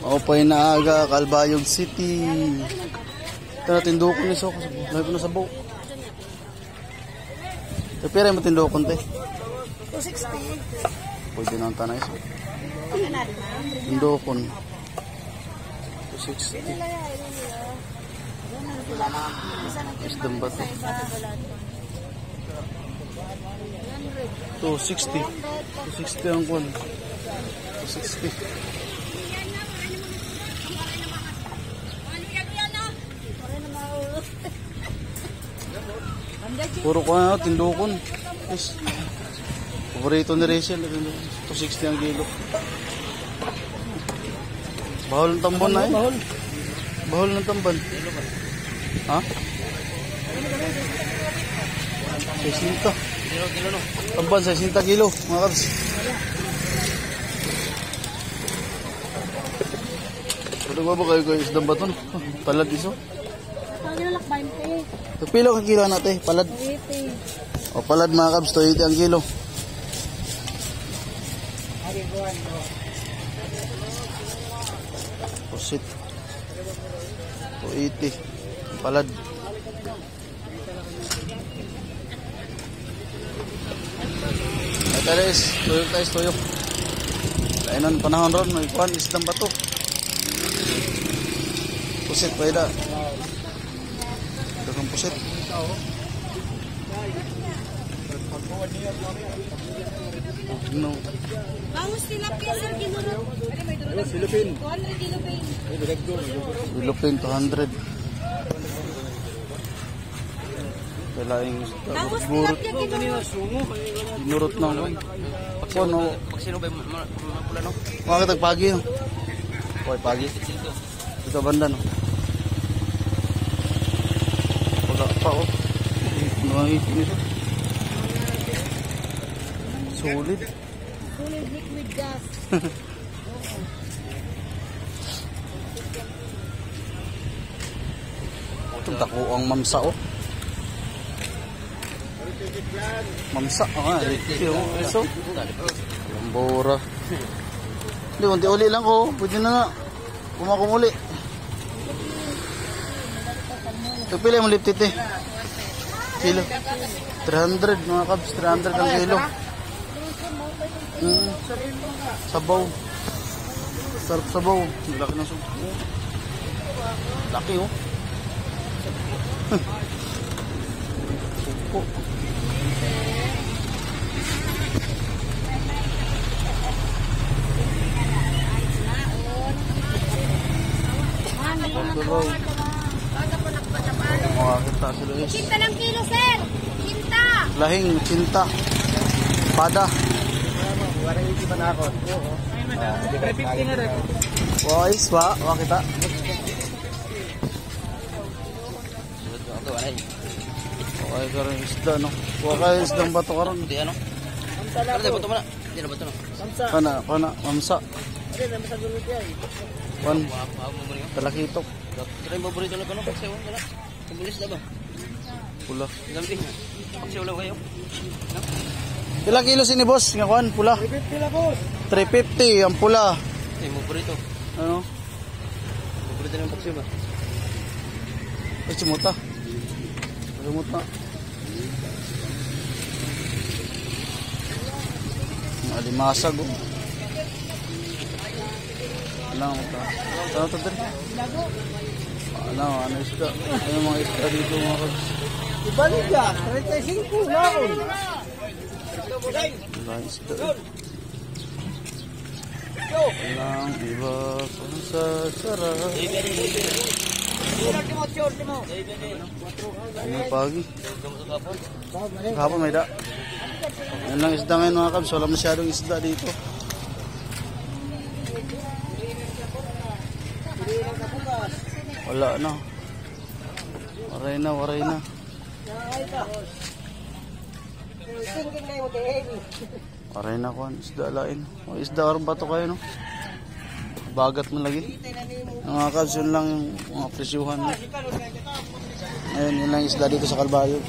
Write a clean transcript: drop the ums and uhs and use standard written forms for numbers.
Opay na aga, Calbayog City. Ito na tindukon ni Soko. Lahat na sa buo. Pero yung matindukon te. 260. Pwede na ang tanay so. Tindukon. 260. Isdang ba ito? 260. 260 ang kun. 260. Puro ko na tindukon. Yes. Paborito ni Rachel. 260 ang kilo. Bahol ng tambon na eh. Bahol ng tambon. Ha? 60. Tamban 60 kilo. Mga kabs. Pwede ba ba kayo isdang baton? Palad iso? Pilo ka kilo natin, palad. 80. O palad mga kabs, 280 ang kilo. Pusit. 280. Palad. Ito guys, tuyok guys, tuyok. Kainan panahon ron, may kuhan, isdang bato. Pusit, pwede. Dagang pusit. No. Bangus tilapia sir, ginuro. Silupin. 200 kilopin. Silupin, 200. Kailangan Bangus tilapia ginuro. ginurot na lang. Pag sino ba mapula no? Mga katagpagi no? Okay, pagi. Ito banda no? Wala pa oh. Nakangipin ito. Solid. Solid liquid gas. Ito dako ang mamsa oh. Mamsa oh, liquid oh. Eso. Lambora. Hindi, unti uli lang ko. Pwede na na. Kumakong uli. Ito pila yung liptit eh. Kilo. 300 mga kabs. 300 ang kilo. Sabaw. Sarap sabaw. Laki ng subo. Laki oh. Supo. Sabaw. Makakita sila guys. Cinta ng kilo sir. Cinta. Lahing, cinta. Pada. Warang hindi ba na ako? Wais, wa kita. Okay, karon isda no. Okay, isdang bato karon. Hindi ano? Ano bato mo na? Hindi na bato no. Kana, mamsa. Wan, talakitok. Pero yung paborito na kono kasi wala. Kumbulis na ba? Pula. Lambi. Kasi wala kayo. Ilang kilo sini boss? Nga kuan, pula. 350 la boss. 350 ang pula. Yung paborito. Ano? Paborito ng paksyo ba? Ay, sumuta. Sumuta. Alimasag oh. Ano ito din? Ano isda? Ano mga isda dito mga kabs? Ibalik ka. 35 na ako. Wala isda. Walang iba kung sa sarap. Ano pagi? Kapon may da. Yan lang isda ngayon mga kabs. Wala masyadong isda dito. Wala na. Waray na. Waray na kuhan. Isda lain. O isda karon bato kayo no. Bagat mo lagi. Mga kabs, yun lang yung mga presyuhan. Ayun, yun lang isda dito sa Calbayog.